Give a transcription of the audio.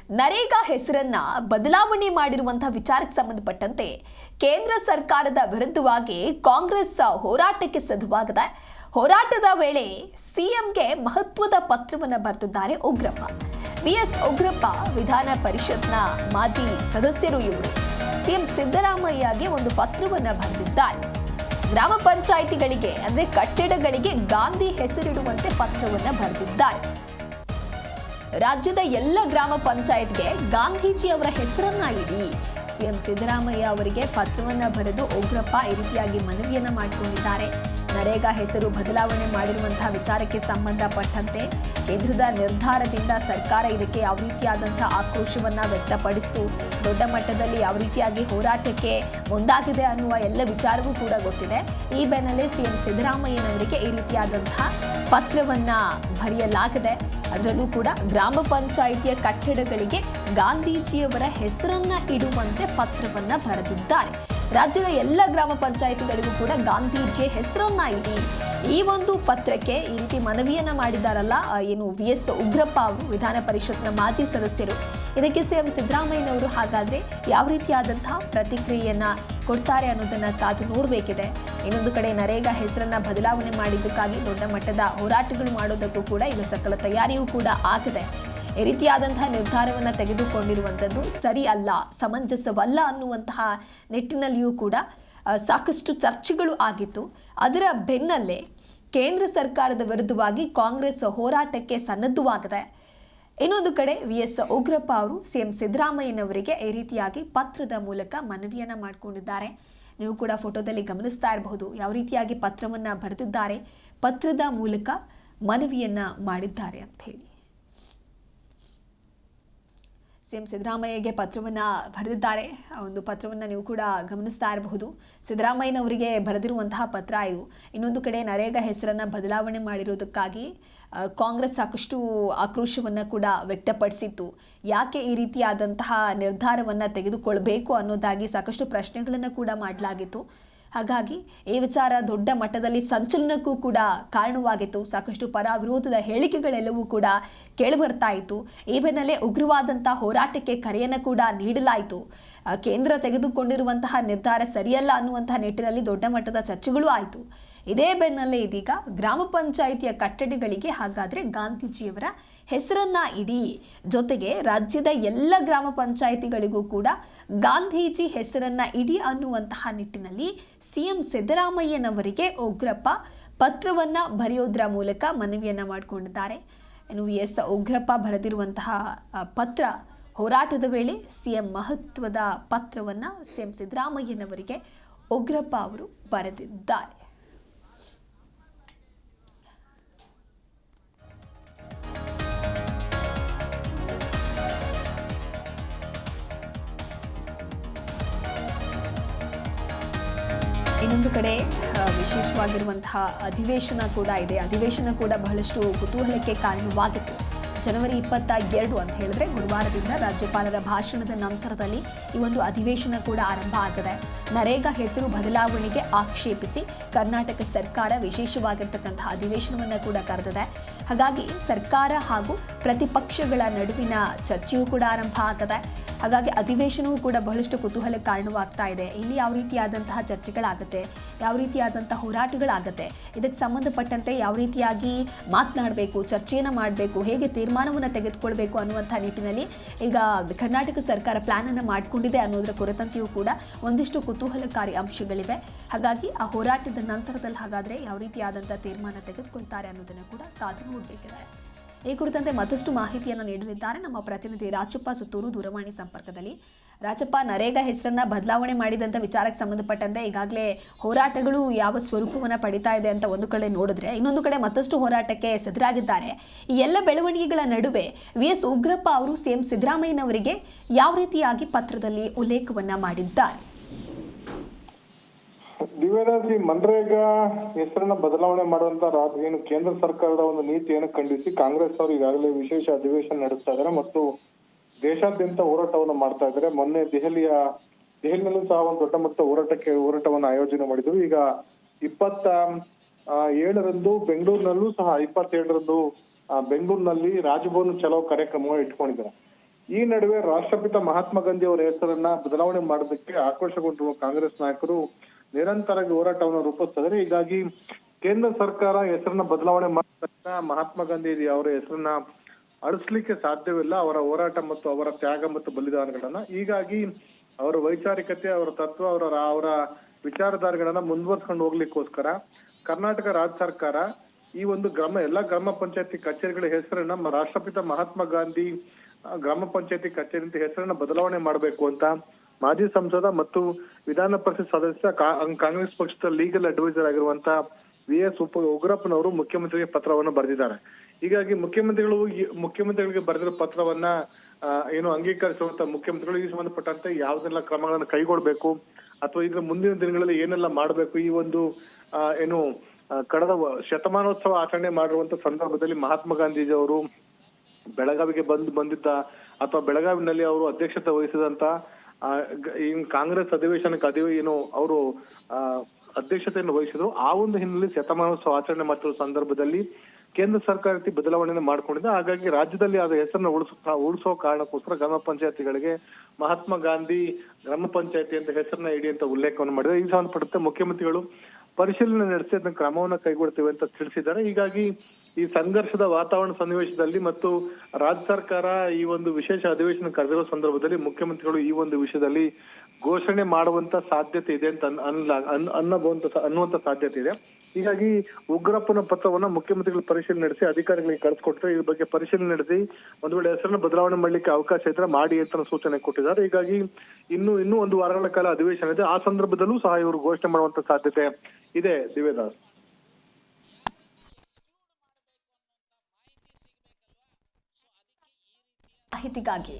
ನರೇಗಾ ಹೆಸರನ್ನ ಬದಲಾವಣೆ ಮಾಡಿರುವಂತಹ ವಿಚಾರಕ್ಕೆ ಸಂಬಂಧಪಟ್ಟಂತೆ ಕೇಂದ್ರ ಸರ್ಕಾರದ ವಿರುದ್ಧವಾಗಿ ಕಾಂಗ್ರೆಸ್ ಹೋರಾಟಕ್ಕೆ ಸಿದ್ಧವಾಗಿದೆ. ಹೋರಾಟದ ವೇಳೆ ಸಿಎಂಗೆ ಮಹತ್ವದ ಪತ್ರವನ್ನು ಬರೆದಿದ್ದಾರೆ ಉಗ್ರಪ್ಪ. ಬಿಎಸ್ ಉಗ್ರಪ್ಪ ವಿಧಾನ ಪರಿಷತ್ನ ಮಾಜಿ ಸದಸ್ಯರು. ಇವರು ಸಿಎಂ ಸಿದ್ದರಾಮಯ್ಯಗೆ ಒಂದು ಪತ್ರವನ್ನು ಬರೆದಿದ್ದಾರೆ. ಗ್ರಾಮ ಪಂಚಾಯಿತಿಗಳಿಗೆ ಅಂದ್ರೆ ಕಟ್ಟಡಗಳಿಗೆ ಗಾಂಧಿ ಹೆಸರಿಡುವಂತೆ ಪತ್ರವನ್ನು ಬರೆದಿದ್ದಾರೆ. ರಾಜ್ಯದ ಎಲ್ಲ ಗ್ರಾಮ ಪಂಚಾಯತ್ಗೆ ಗಾಂಧೀಜಿ ಅವರ ಹೆಸರನ್ನ ಇಡಿ. ಸಿಎಂ ಸಿದ್ದರಾಮಯ್ಯ ಅವರಿಗೆ ಪತ್ರವನ್ನ ಬರೆದು ಉಗ್ರಪ್ಪ ಈ ರೀತಿಯಾಗಿ ಮನವಿಯನ್ನ ಮಾಡಿಕೊಂಡಿದ್ದಾರೆ. ನರೇಗಾ ಹೆಸರು ಬದಲಾವಣೆ ಮಾಡಿರುವಂತಹ ವಿಚಾರಕ್ಕೆ ಸಂಬಂಧಪಟ್ಟಂತೆ ಕೇಂದ್ರದ ನಿರ್ಧಾರದಿಂದ ಸರ್ಕಾರ ಇದಕ್ಕೆ ಯಾವ ರೀತಿಯಾದಂತಹ ಆಕ್ರೋಶವನ್ನ ವ್ಯಕ್ತಪಡಿಸಿತು, ದೊಡ್ಡ ಮಟ್ಟದಲ್ಲಿ ಯಾವ ರೀತಿಯಾಗಿ ಹೋರಾಟಕ್ಕೆ ಮುಂದಾಗಿದೆ ಅನ್ನುವ ಎಲ್ಲ ವಿಚಾರವೂ ಕೂಡ ಗೊತ್ತಿದೆ. ಈ ಬೆನ್ನಲ್ಲೇ ಸಿಎಂ ಸಿದ್ದರಾಮಯ್ಯನವರಿಗೆ ಈ ರೀತಿಯಾದಂತಹ ಪತ್ರವನ್ನ ಬರೆಯಲಾಗಿದೆ. ಅದರಲ್ಲೂ ಕೂಡ ಗ್ರಾಮ ಪಂಚಾಯಿತಿಯ ಕಟ್ಟಡಗಳಿಗೆ ಗಾಂಧೀಜಿಯವರ ಹೆಸರನ್ನ ಇಡುವಂತೆ ಪತ್ರವನ್ನ ಬರೆದಿದ್ದಾರೆ. ರಾಜ್ಯದ ಎಲ್ಲ ಗ್ರಾಮ ಪಂಚಾಯಿತಿಗಳಿಗೂ ಕೂಡ ಗಾಂಧೀಜಿಯ ಹೆಸರನ್ನ ಇಡಿ. ಈ ಒಂದು ಪತ್ರಕ್ಕೆ ಈ ರೀತಿ ಮನವಿಯನ್ನ ಮಾಡಿದಾರಲ್ಲ ಏನು ಬಿಎಸ್ ಉಗ್ರಪ್ಪ ಅವರು, ವಿಧಾನ ಪರಿಷತ್ನ ಮಾಜಿ ಸದಸ್ಯರು, ಇದಕ್ಕೆ ಸಿಎಂ ಸಿದ್ದರಾಮಯ್ಯನವರು ಹಾಗಾದ್ರೆ ಯಾವ ರೀತಿಯಾದಂತಹ ಪ್ರತಿಕ್ರಿಯೆಯನ್ನ ಕೊಡ್ತಾರೆ ಅನ್ನೋದನ್ನ ಕಾದು ನೋಡಬೇಕಿದೆ. ಇನ್ನೊಂದು ಕಡೆ ನರೇಗಾ ಹೆಸರನ್ನ ಬದಲಾವಣೆ ಮಾಡಿದ್ದಕ್ಕಾಗಿ ದೊಡ್ಡ ಮಟ್ಟದ ಹೋರಾಟಗಳು ಮಾಡೋದಕ್ಕೂ ಕೂಡ ಈಗ ಸಕಲ ತಯಾರಿಯೂ ಕೂಡ ಆಗಿದೆ. ಈ ರೀತಿಯಾದಂತಹ ನಿರ್ಧಾರವನ್ನು ತೆಗೆದುಕೊಂಡಿರುವಂಥದ್ದು ಸರಿ ಅಲ್ಲ, ಸಮಂಜಸವಲ್ಲ ಅನ್ನುವಂತಹ ನಿಟ್ಟಿನಲ್ಲಿಯೂ ಕೂಡ ಸಾಕಷ್ಟು ಚರ್ಚೆಗಳು ಆಗಿತ್ತು. ಅದರ ಬೆನ್ನಲ್ಲೇ ಕೇಂದ್ರ ಸರ್ಕಾರದ ವಿರುದ್ಧವಾಗಿ ಕಾಂಗ್ರೆಸ್ ಹೋರಾಟಕ್ಕೆ ಸನ್ನದ್ಧವಾಗಿದೆ. ಇನ್ನೊಂದು ಕಡೆ ಬಿಎಸ್ ಉಗ್ರಪ್ಪ ಅವರು ಸಿಎಂ ಸಿದ್ದರಾಮಯ್ಯನವರಿಗೆ ಈ ರೀತಿಯಾಗಿ ಪತ್ರದ ಮೂಲಕ ಮನವಿಯನ್ನ ಮಾಡಿಕೊಂಡಿದ್ದಾರೆ. ನೀವು ಕೂಡ ಫೋಟೋದಲ್ಲಿ ಗಮನಿಸ್ತಾ ಇರಬಹುದು ಯಾವ ರೀತಿಯಾಗಿ ಪತ್ರವನ್ನ ಬರೆದಿದ್ದಾರೆ, ಪತ್ರದ ಮೂಲಕ ಮನವಿಯನ್ನ ಮಾಡಿದ್ದಾರೆ ಅಂತ ಹೇಳಿ. ಸಿಎಂ ಸಿದ್ದರಾಮಯ್ಯಗೆ ಪತ್ರವನ್ನು ಬರೆದಿದ್ದಾರೆ. ಒಂದು ಪತ್ರವನ್ನು ನೀವು ಕೂಡ ಗಮನಿಸ್ತಾ ಇರಬಹುದು. ಸಿದ್ದರಾಮಯ್ಯನವರಿಗೆ ಬರೆದಿರುವಂತಹ ಪತ್ರ ಇದು. ಇನ್ನೊಂದು ಕಡೆ ನರೇಗಾ ಹೆಸರನ್ನು ಬದಲಾವಣೆ ಮಾಡಿರೋದಕ್ಕಾಗಿ ಕಾಂಗ್ರೆಸ್ ಸಾಕಷ್ಟು ಆಕ್ರೋಶವನ್ನು ಕೂಡ ವ್ಯಕ್ತಪಡಿಸಿತ್ತು. ಯಾಕೆ ಈ ರೀತಿಯಾದಂತಹ ನಿರ್ಧಾರವನ್ನು ತೆಗೆದುಕೊಳ್ಬೇಕು ಅನ್ನೋದಾಗಿ ಸಾಕಷ್ಟು ಪ್ರಶ್ನೆಗಳನ್ನು ಕೂಡ ಮಾಡಲಾಗಿತ್ತು. ಹಾಗಾಗಿ ಈ ವಿಚಾರ ದೊಡ್ಡ ಮಟ್ಟದಲ್ಲಿ ಸಂಚಲನಕ್ಕೂ ಕೂಡ ಕಾರಣವಾಗಿತ್ತು. ಸಾಕಷ್ಟು ಪರ ವಿರೋಧದ ಹೇಳಿಕೆಗಳೆಲ್ಲವೂ ಕೂಡ ಕೇಳಿಬರ್ತಾ ಇತ್ತು. ಈ ಬೆನ್ನಲ್ಲೇ ಉಗ್ರವಾದಂತಹ ಹೋರಾಟಕ್ಕೆ ಕರೆಯನ್ನು ಕೂಡ ನೀಡಲಾಯಿತು. ಕೇಂದ್ರ ತೆಗೆದುಕೊಂಡಿರುವಂತಹ ನಿರ್ಧಾರ ಸರಿಯಲ್ಲ ಅನ್ನುವಂತಹ ನಿಟ್ಟಿನಲ್ಲಿ ದೊಡ್ಡ ಮಟ್ಟದ ಚರ್ಚೆಗಳು ಆಯಿತು. ಇದೇ ಬೆನ್ನಲ್ಲೇ ಇದೀಗ ಗ್ರಾಮ ಪಂಚಾಯಿತಿಯ ಕಟ್ಟಡಗಳಿಗೆ ಹಾಗಾದ್ರೆ ಗಾಂಧೀಜಿಯವರ ಹೆಸರನ್ನ ಇಡಿ, ಜೊತೆಗೆ ರಾಜ್ಯದ ಎಲ್ಲ ಗ್ರಾಮ ಪಂಚಾಯಿತಿಗಳಿಗೂ ಕೂಡ ಗಾಂಧೀಜಿ ಹೆಸರನ್ನ ಇಡಿ ಅನ್ನುವಂತಹ ನಿಟ್ಟಿನಲ್ಲಿ ಸಿಎಂ ಸಿದ್ದರಾಮಯ್ಯನವರಿಗೆ ಉಗ್ರಪ್ಪ ಪತ್ರವನ್ನ ಬರೆಯೋದ್ರ ಮೂಲಕ ಮನವಿಯನ್ನ ಮಾಡಿಕೊಂಡಿದ್ದಾರೆ. ಇನ್ನು ಎಸ್ ಉಗ್ರಪ್ಪ ಬರೆದಿರುವಂತಹ ಪತ್ರ, ಹೋರಾಟದ ವೇಳೆ ಸಿಎಂ ಮಹತ್ವದ ಪತ್ರವನ್ನ ಸಿಎಂ ಸಿದ್ದರಾಮಯ್ಯನವರಿಗೆ ಉಗ್ರಪ್ಪ ಅವರು ಬರೆದಿದ್ದಾರೆ. ಇನ್ನೊಂದು ಕಡೆ ವಿಶೇಷವಾಗಿರುವಂತಹ ಅಧಿವೇಶನ ಕೂಡ ಇದೆ. ಅಧಿವೇಶನ ಕೂಡ ಬಹಳಷ್ಟು ಕುತೂಹಲಕ್ಕೆ ಕಾರಣವಾಗಿತ್ತು. ಜನವರಿ 22 ಅಂತ ಹೇಳಿದ್ರೆ ಗುರುವಾರದಿಂದ ರಾಜ್ಯಪಾಲರ ಭಾಷಣದ ನಂತರದಲ್ಲಿ ಈ ಒಂದು ಅಧಿವೇಶನ ಕೂಡ ಆರಂಭ ಆಗಿದೆ. ನರೇಗಾ ಹೆಸರು ಬದಲಾವಣೆಗೆ ಆಕ್ಷೇಪಿಸಿ ಕರ್ನಾಟಕ ಸರ್ಕಾರ ವಿಶೇಷವಾಗಿರ್ತಕ್ಕಂತಹ ಅಧಿವೇಶನವನ್ನು ಕೂಡ ಕರೆದಿದೆ. ಹಾಗಾಗಿ ಸರ್ಕಾರ ಹಾಗೂ ಪ್ರತಿಪಕ್ಷಗಳ ನಡುವಿನ ಚರ್ಚೆಯೂ ಕೂಡ ಆರಂಭ ಆಗಿದೆ. ಹಾಗಾಗಿ ಅಧಿವೇಶನವೂ ಕೂಡ ಬಹಳಷ್ಟು ಕುತೂಹಲ ಕಾರಣವಾಗ್ತಾ ಇದೆ. ಇಲ್ಲಿ ಯಾವ ರೀತಿಯಾದಂತಹ ಚರ್ಚೆಗಳಾಗುತ್ತೆ, ಯಾವ ರೀತಿಯಾದಂತಹ ಹೋರಾಟಗಳಾಗುತ್ತೆ, ಇದಕ್ಕೆ ಸಂಬಂಧಪಟ್ಟಂತೆ ಯಾವ ರೀತಿಯಾಗಿ ಮಾತನಾಡಬೇಕು, ಚರ್ಚೆಯನ್ನು ಮಾಡಬೇಕು, ಹೇಗೆ ತೀರ್ಮಾನವನ್ನು ತೆಗೆದುಕೊಳ್ಬೇಕು ಅನ್ನುವಂಥ ನಿಟ್ಟಿನಲ್ಲಿ ಈಗ ಕರ್ನಾಟಕ ಸರ್ಕಾರ ಪ್ಲಾನ್ ಅನ್ನು ಮಾಡಿಕೊಂಡಿದೆ ಅನ್ನೋದರ ಕುರಿತಂತೆಯೂ ಕೂಡ ಒಂದಿಷ್ಟು ಕುತೂಹಲಕಾರಿ ಅಂಶಗಳಿವೆ. ಹಾಗಾಗಿ ಆ ಹೋರಾಟದ ನಂತರದಲ್ಲಿ ಹಾಗಾದ್ರೆ ಯಾವ ರೀತಿಯಾದಂಥ ತೀರ್ಮಾನ ತೆಗೆದುಕೊಳ್ತಾರೆ ಅನ್ನೋದನ್ನು ಕೂಡ ಕಾದು ನೋಡಬೇಕಿದೆ. ಈ ಕುರಿತಂತೆ ಮತ್ತಷ್ಟು ಮಾಹಿತಿಯನ್ನು ನೀಡಲಿದ್ದಾರೆ ನಮ್ಮ ಪ್ರತಿನಿಧಿ ರಾಜಪ್ಪ ಸುತ್ತೂರು ದೂರವಾಣಿ ಸಂಪರ್ಕದಲ್ಲಿ. ರಾಜಪ್ಪ, ನರೇಗಾ ಹೆಸರನ್ನ ಬದಲಾವಣೆ ಮಾಡಿದಂಥ ವಿಚಾರಕ್ಕೆ ಸಂಬಂಧಪಟ್ಟಂತೆ ಈಗಾಗಲೇ ಹೋರಾಟಗಳು ಯಾವ ಸ್ವರೂಪವನ್ನು ಪಡಿತಾ ಇದೆ ಅಂತ ಒಂದು ಕಡೆ ನೋಡಿದ್ರೆ, ಇನ್ನೊಂದು ಕಡೆ ಮತ್ತಷ್ಟು ಹೋರಾಟಕ್ಕೆ ಸಜ್ಜಾಗಿದ್ದಾರೆ. ಈ ಎಲ್ಲ ಬೆಳವಣಿಗೆಗಳ ನಡುವೆ ಬಿಎಸ್ ಉಗ್ರಪ್ಪ ಅವರು ಸಿಎಂ ಸಿದ್ದರಾಮಯ್ಯನವರಿಗೆ ಯಾವ ರೀತಿಯಾಗಿ ಪತ್ರದಲ್ಲಿ ಉಲ್ಲೇಖವನ್ನ ಮಾಡಿದ್ದಾರೆ? ದಿವ್ಯರಾಜ್, ಮನ್ರೇಗಾ ಹೆಸರನ್ನ ಬದಲಾವಣೆ ಮಾಡುವಂತ ಏನು ಕೇಂದ್ರ ಸರ್ಕಾರದ ಒಂದು ನೀತಿಯನ್ನು ಖಂಡಿಸಿ ಕಾಂಗ್ರೆಸ್ ಅವರು ಈಗಾಗಲೇ ವಿಶೇಷ ಅಧಿವೇಶನ ನಡೆಸ್ತಾ ಇದ್ದಾರೆ ಮತ್ತು ದೇಶಾದ್ಯಂತ ಹೋರಾಟವನ್ನು ಮಾಡ್ತಾ ಇದ್ದಾರೆ. ಮೊನ್ನೆ ದೆಹಲಿಯಲ್ಲೂ ಸಹ ಒಂದು ದೊಡ್ಡ ಮಟ್ಟದ ಹೋರಾಟವನ್ನು ಆಯೋಜನೆ ಮಾಡಿದ್ರು. ಈಗ 27ರಂದು ಬೆಂಗಳೂರಿನಲ್ಲೂ ಸಹ 27ರಂದು ಬೆಂಗಳೂರಿನಲ್ಲಿ ರಾಜಭವನ ಚಲೋ ಕಾರ್ಯಕ್ರಮ ಇಟ್ಕೊಂಡಿದ್ದಾರೆ. ಈ ನಡುವೆ ರಾಷ್ಟ್ರಪಿತ ಮಹಾತ್ಮ ಗಾಂಧಿ ಅವರ ಹೆಸರನ್ನ ಬದಲಾವಣೆ ಮಾಡೋದಕ್ಕೆ ಆಕ್ರೋಶಗೊಂಡಿರುವ ಕಾಂಗ್ರೆಸ್ ನಾಯಕರು ನಿರಂತರವಾಗಿ ಹೋರಾಟವನ್ನು ರೂಪಿಸ್ತಿದ್ದಾರೆ. ಹೀಗಾಗಿ ಕೇಂದ್ರ ಸರ್ಕಾರ ಹೆಸರನ್ನ ಬದಲಾವಣೆ ಮಾಡಿದ ಮಹಾತ್ಮ ಗಾಂಧಿ ಅವರ ಹೆಸರನ್ನ ಅಳಿಸ್ಲಿಕ್ಕೆ ಸಾಧ್ಯವಿಲ್ಲ, ಅವರ ಹೋರಾಟ ಮತ್ತು ಅವರ ತ್ಯಾಗ ಮತ್ತು ಬಲಿದಾನಗಳನ್ನ. ಹೀಗಾಗಿ ಅವರ ವೈಚಾರಿಕತೆ, ಅವರ ತತ್ವ, ಅವರ ವಿಚಾರಧಾರೆಗಳನ್ನ ಮುಂದುವರ್ಸ್ಕೊಂಡು ಹೋಗ್ಲಿಕ್ಕೋಸ್ಕರ ಕರ್ನಾಟಕ ರಾಜ್ಯ ಸರ್ಕಾರ ಈ ಒಂದು ಎಲ್ಲಾ ಗ್ರಾಮ ಪಂಚಾಯತಿ ಕಚೇರಿಗಳ ಹೆಸರನ್ನ ರಾಷ್ಟ್ರಪಿತ ಮಹಾತ್ಮ ಗಾಂಧಿ ಗ್ರಾಮ ಪಂಚಾಯತಿ ಕಚೇರಿ ಅಂತ ಹೆಸರನ್ನ ಬದಲಾವಣೆ ಮಾಡಬೇಕು ಅಂತ ಮಾಜಿ ಸಂಸದ ಮತ್ತು ವಿಧಾನ ಪರಿಷತ್ ಸದಸ್ಯ ಕಾಂಗ್ರೆಸ್ ಪಕ್ಷದ ಲೀಗಲ್ ಅಡ್ವೈಸರ್ ಆಗಿರುವಂತ VS ಉಗ್ರಪ್ಪನವರು ಮುಖ್ಯಮಂತ್ರಿಗೆ ಪತ್ರವನ್ನು ಬರೆದಿದ್ದಾರೆ. ಹೀಗಾಗಿ ಮುಖ್ಯಮಂತ್ರಿಗಳಿಗೆ ಬರೆದಿರೋ ಪತ್ರವನ್ನ ಅಂಗೀಕರಿಸುವಂತ ಮುಖ್ಯಮಂತ್ರಿಗಳು ಈ ಸಂಬಂಧಪಟ್ಟಂತೆ ಯಾವುದೆಲ್ಲ ಕ್ರಮಗಳನ್ನು ಕೈಗೊಳ್ಬೇಕು ಅಥವಾ ಇದ್ರ ಮುಂದಿನ ದಿನಗಳಲ್ಲಿ ಏನೆಲ್ಲ ಮಾಡಬೇಕು, ಈ ಒಂದು ಕಳೆದ ಶತಮಾನೋತ್ಸವ ಆಚರಣೆ ಮಾಡಿರುವಂತ ಸಂದರ್ಭದಲ್ಲಿ ಮಹಾತ್ಮ ಗಾಂಧೀಜಿ ಅವರು ಬೆಳಗಾವಿಗೆ ಬಂದಿದ್ದ ಅಥವಾ ಬೆಳಗಾವಿನಲ್ಲಿ ಅವರು ಅಧ್ಯಕ್ಷತೆ ವಹಿಸಿದಂತ ಕಾಂಗ್ರೆಸ್ ಅಧಿವೇಶನಕ್ಕೆ ಅವರು ಅಧ್ಯಕ್ಷತೆಯನ್ನು ವಹಿಸಿದ್ರು. ಆ ಒಂದು ಹಿನ್ನೆಲೆ ಶತಮಾನೋತ್ಸವ ಆಚರಣೆ ಮಾಡ್ತಿರೋ ಸಂದರ್ಭದಲ್ಲಿ ಕೇಂದ್ರ ಸರ್ಕಾರ ಬದಲಾವಣೆಯನ್ನು ಮಾಡ್ಕೊಂಡಿದೆ. ಹಾಗಾಗಿ ರಾಜ್ಯದಲ್ಲಿ ಅದ ಹೆಸರನ್ನ ಉಳಿಸೋ ಕಾರಣಕ್ಕೋಸ್ಕರ ಗ್ರಾಮ ಪಂಚಾಯತಿಗಳಿಗೆ ಮಹಾತ್ಮ ಗಾಂಧಿ ಗ್ರಾಮ ಪಂಚಾಯತಿ ಅಂತ ಹೆಸರನ್ನ ಇಡಿ ಅಂತ ಉಲ್ಲೇಖವನ್ನು ಮಾಡಿದೆ. ಈ ಸಂಬಂಧಪಟ್ಟಂತೆ ಮುಖ್ಯಮಂತ್ರಿಗಳು ಪರಿಶೀಲನೆ ನಡೆಸಿ ಅದನ್ನ ಕ್ರಮವನ್ನ ಕೈಗೊಳ್ತೇವೆ ಅಂತ ತಿಳಿಸಿದ್ದಾರೆ. ಹೀಗಾಗಿ ಈ ಸಂಘರ್ಷದ ವಾತಾವರಣ ಸನ್ನಿವೇಶದಲ್ಲಿ ಮತ್ತು ರಾಜ್ಯ ಸರ್ಕಾರ ಈ ಒಂದು ವಿಶೇಷ ಅಧಿವೇಶನ ಕರೆದಿರೋ ಸಂದರ್ಭದಲ್ಲಿ ಮುಖ್ಯಮಂತ್ರಿಗಳು ಈ ಒಂದು ವಿಷಯದಲ್ಲಿ ಘೋಷಣೆ ಮಾಡುವಂತ ಸಾಧ್ಯತೆ ಇದೆ ಅಂತ ಅನ್ನುವಂತ ಸಾಧ್ಯತೆ ಇದೆ. ಹೀಗಾಗಿ ಉಗ್ರಪ್ಪನ ಪತ್ರವನ್ನ ಮುಖ್ಯಮಂತ್ರಿಗಳು ಪರಿಶೀಲನೆ ನಡೆಸಿ ಅಧಿಕಾರಿಗಳಿಗೆ ಕಳಿಸ್ಕೊಟ್ರೆ ಈ ಬಗ್ಗೆ ಪರಿಶೀಲನೆ ನಡೆಸಿ ಒಂದು ವೇಳೆ ಹೆಸರನ್ನು ಬದಲಾವಣೆ ಮಾಡ್ಲಿಕ್ಕೆ ಅವಕಾಶ ಇದ್ರೆ ಮಾಡಿ ಅಂತ ಸೂಚನೆ ಕೊಟ್ಟಿದ್ದಾರೆ. ಹೀಗಾಗಿ ಇನ್ನೂ ಒಂದು ವಾರಗಳ ಕಾಲ ಅಧಿವೇಶನ ಇದೆ. ಆ ಸಂದರ್ಭದಲ್ಲೂ ಸಹ ಇವರು ಘೋಷಣೆ ಮಾಡುವಂತ ಸಾಧ್ಯತೆ ಇದೆ. ದಿವ್ಯದಾಸ್, ಮಾಹಿತಿಗಾಗಿ